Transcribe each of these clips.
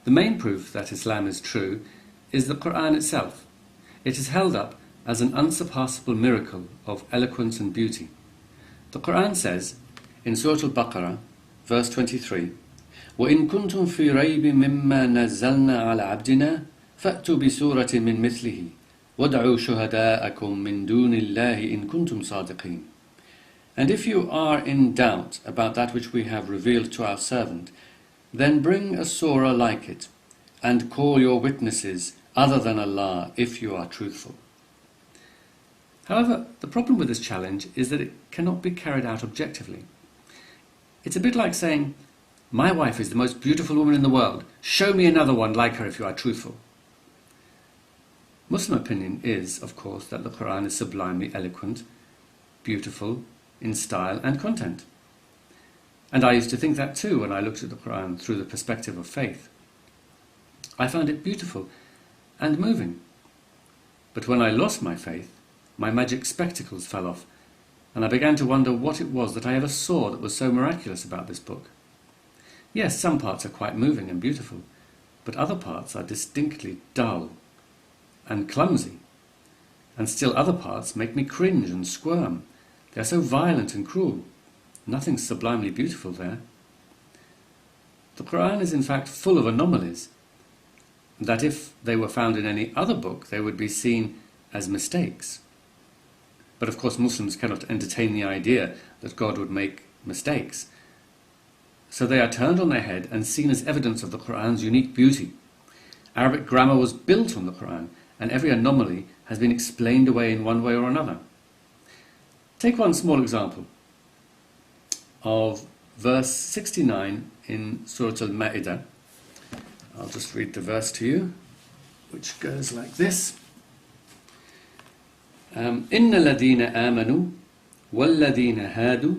The main proof that Islam is true is the Quran itself. It is held up as an unsurpassable miracle of eloquence and beauty. The Quran says in Surah Al-Baqarah, verse 23, وَإِن كُنْتُمْ فِي رَيْبٍ مِّمَّا نَزَّلْنَا عَلَى عَبْدِنَا فَأْتُوا بِسُورَةٍ مِّن مِثْلِهِ وَادْعُوا شُهَدَاءَكُم مِّن دُونِ اللَّهِ إِن كُنْتُمْ صَادِقِينَ. And if you are in doubt about that which we have revealed to our servant, then bring a surah like it, and call your witnesses other than Allah if you are truthful. However, the problem with this challenge is that it cannot be carried out objectively. It's a bit like saying, my wife is the most beautiful woman in the world, show me another one like her if you are truthful. Muslim opinion is, of course, that the Quran is sublimely eloquent, beautiful in style and content. And I used to think that too when I looked at the Quran through the perspective of faith. I found it beautiful and moving. But when I lost my faith, my magic spectacles fell off, and I began to wonder what it was that I ever saw that was so miraculous about this book. Yes, some parts are quite moving and beautiful, but other parts are distinctly dull and clumsy, and still other parts make me cringe and squirm. They are so violent and cruel. Nothing sublimely beautiful there. The Quran is in fact full of anomalies, that if they were found in any other book, they would be seen as mistakes. But of course Muslims cannot entertain the idea that God would make mistakes. So they are turned on their head and seen as evidence of the Quran's unique beauty. Arabic grammar was built on the Quran, and every anomaly has been explained away in one way or another. Take one small example of verse 69 in Surah Al-Ma'idah. I'll just read the verse to you, which goes like this. إِنَّ الَّذِينَ آمَنُوا وَالَّذِينَ هَادُوا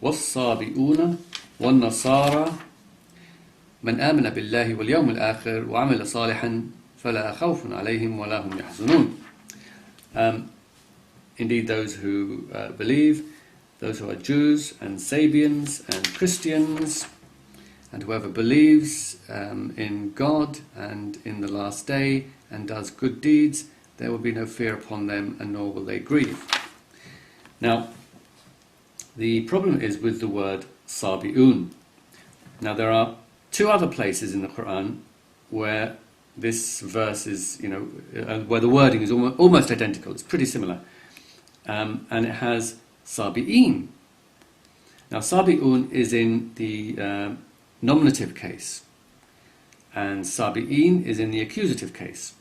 وَالصَّابِئُونَ وَالنَّصَارَى مَنْ آمَنَ بِاللَّهِ وَالْيَوْمِ الْآخِرِ وَعَمِلَ صَالِحًا فَلَا خَوْفٌ عَلَيْهِمْ وَلَا هُمْ يَحْزَنُونَ. Indeed, those who believe, those who are Jews and Sabians and Christians, and whoever believes in God and in the last day and does good deeds, there will be no fear upon them, and nor will they grieve. Now, the problem is with the word sabi'un. Now, there are two other places in the Quran where this verse is, where the wording is almost identical. It's pretty similar. And it has sabi'in. Now, sabi'un is in the nominative case, and sabi'in is in the accusative case.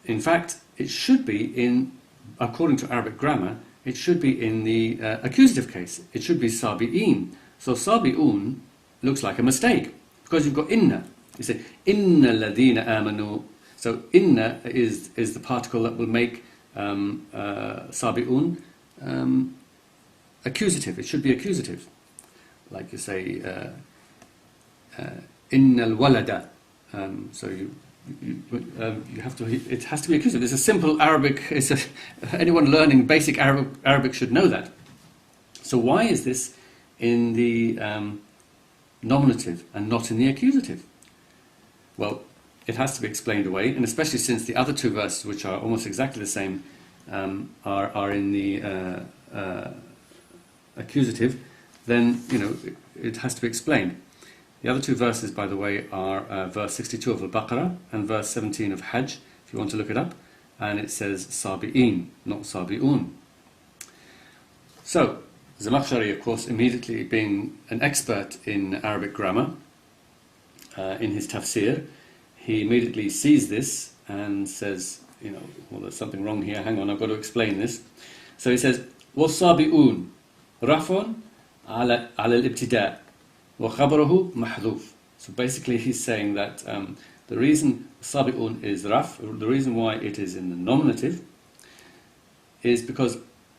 In fact, it should be in, according to Arabic grammar, it should be in the accusative case. It should be sabi'in. So sabi'un looks like a mistake, because you've got inna. You say, inna ladina amanu. So inna is the particle that will make sabi'un accusative. It should be accusative. Like you say, inna al-walada. So you have to. It has to be accusative. It's a simple Arabic. Anyone learning basic Arabic should know that. So why is this in the nominative and not in the accusative? Well, it has to be explained away, and especially since the other two verses, which are almost exactly the same, are in the accusative. Then it has to be explained. The other two verses, by the way, are verse 62 of Al-Baqarah and verse 17 of Hajj, if you want to look it up. And it says sabi'in, not sabi'un. So, Zamakhshari, of course, immediately being an expert in Arabic grammar, in his tafsir, he immediately sees this and says, well, there's something wrong here, hang on, I've got to explain this. So he says, وَالصَّابِئُونَ رَفٌ عَلَى الْإِبْتِدَاءِ وَخَبَرُهُ مَحْذُوفٌ. So basically he's saying that the reason sabi'un is raf, the reason why it is in the nominative, is because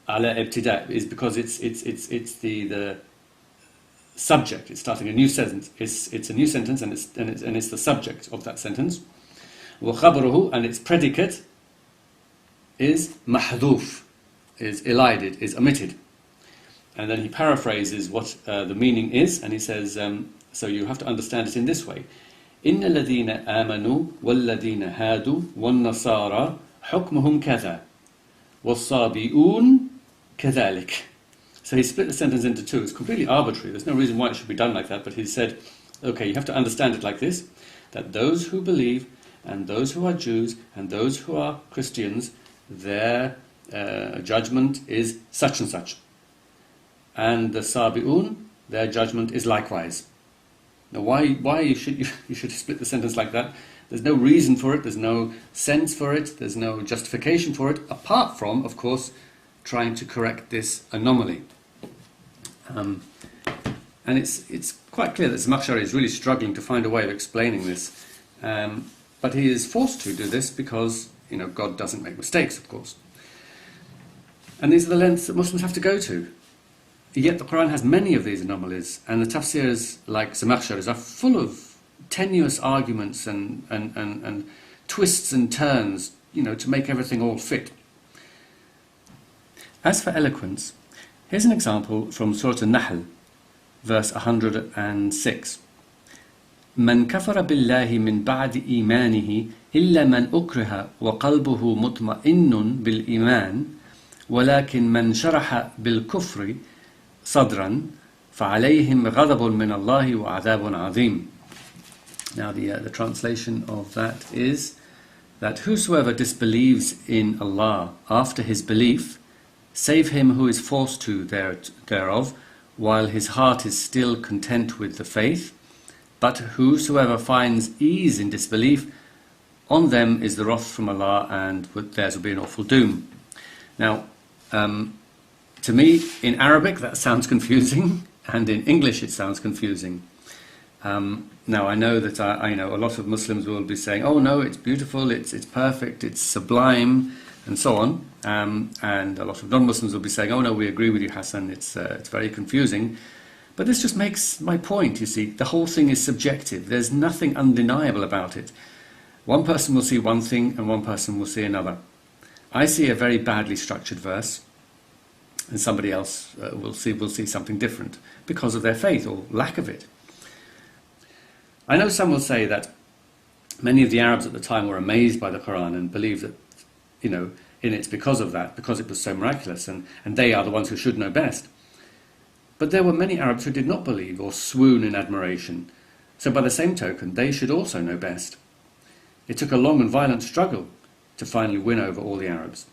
ala ibtida, is because it's the subject. It's starting a new sentence. It's a new sentence, and it's the subject of that sentence. وَخَبَرُهُ, and its predicate is mahdhuf, is elided, is omitted. And then he paraphrases what the meaning is, and he says, so you have to understand it in this way. إن الذين آمنوا والذين هادوا والنصارى حكمهم كذا والصابئون كذلك. So he split the sentence into two. It's completely arbitrary. There's no reason why it should be done like that, but he said, okay, you have to understand it like this, that those who believe and those who are Jews and those who are Christians, their judgment is such and such. And the Sabi'un, their judgment is likewise. Now why you should split the sentence like that? There's no reason for it, there's no sense for it, there's no justification for it, apart from, of course, trying to correct this anomaly. And it's quite clear that Zamakhshari is really struggling to find a way of explaining this. But he is forced to do this because, God doesn't make mistakes, of course. And these are the lengths that Muslims have to go to. Yet the Quran has many of these anomalies, and the tafsirs like Zamakhshari's are full of tenuous arguments and twists and turns, to make everything all fit. As for eloquence, here's an example from Surah An-Nahl, verse 106. من كفر بالله من بعد إيمانه إلا من أكره وقلبه مطمئن بالإيمان ولكن من شرح بالكفر صدرا فعليهم غضب من الله وعذاب عظيم. Now the translation of that is that whosoever disbelieves in Allah after his belief, save him who is forced to thereof, while his heart is still content with the faith. But whosoever finds ease in disbelief, on them is the wrath from Allah, and theirs will be an awful doom. Now, to me, in Arabic that sounds confusing, and in English it sounds confusing. Now I know that I know a lot of Muslims will be saying, "Oh no, it's beautiful, it's perfect, it's sublime," and so on. And a lot of non-Muslims will be saying, "Oh no, we agree with you, Hassan. It's very confusing." But this just makes my point. You see, the whole thing is subjective. There's nothing undeniable about it. One person will see one thing, and one person will see another. I see a very badly structured verse, and somebody else will see something different because of their faith or lack of it. I know some will say that many of the Arabs at the time were amazed by the Quran and believed that, in it's because of that, because it was so miraculous, and they are the ones who should know best. But there were many Arabs who did not believe or swoon in admiration, so by the same token, they should also know best. It took a long and violent struggle to finally win over all the Arabs.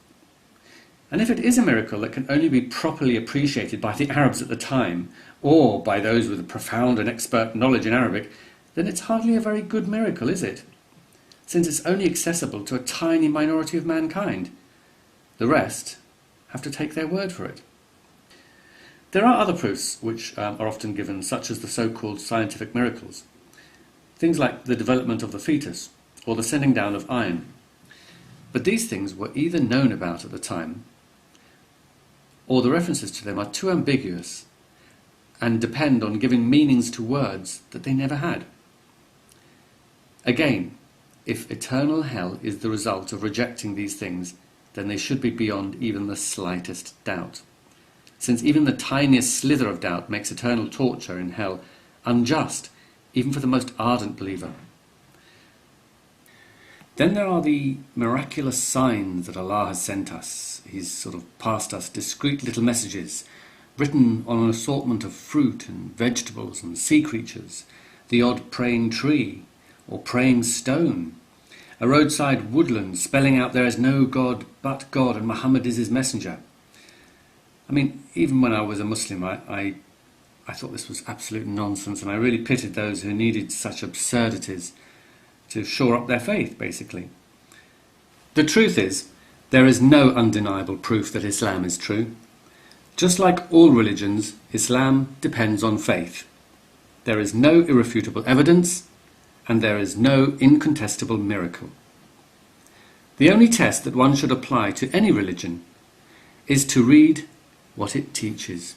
And if it is a miracle that can only be properly appreciated by the Arabs at the time, or by those with a profound and expert knowledge in Arabic, then it's hardly a very good miracle, is it? Since it's only accessible to a tiny minority of mankind. The rest have to take their word for it. There are other proofs which are often given, such as the so-called scientific miracles. Things like the development of the fetus, or the sending down of iron. But these things were either known about at the time, or the references to them are too ambiguous and depend on giving meanings to words that they never had. Again, if eternal hell is the result of rejecting these things, then they should be beyond even the slightest doubt. Since even the tiniest slither of doubt makes eternal torture in hell unjust, even for the most ardent believer. Then there are the miraculous signs that Allah has sent us. He's sort of passed us discreet little messages, written on an assortment of fruit and vegetables and sea creatures, the odd praying tree or praying stone, a roadside woodland spelling out there is no God but God and Muhammad is his messenger. I mean, even when I was a Muslim, I thought this was absolute nonsense, and I really pitied those who needed such absurdities to shore up their faith, basically. The truth is, there is no undeniable proof that Islam is true. Just like all religions, Islam depends on faith. There is no irrefutable evidence, and there is no incontestable miracle. The only test that one should apply to any religion is to read what it teaches.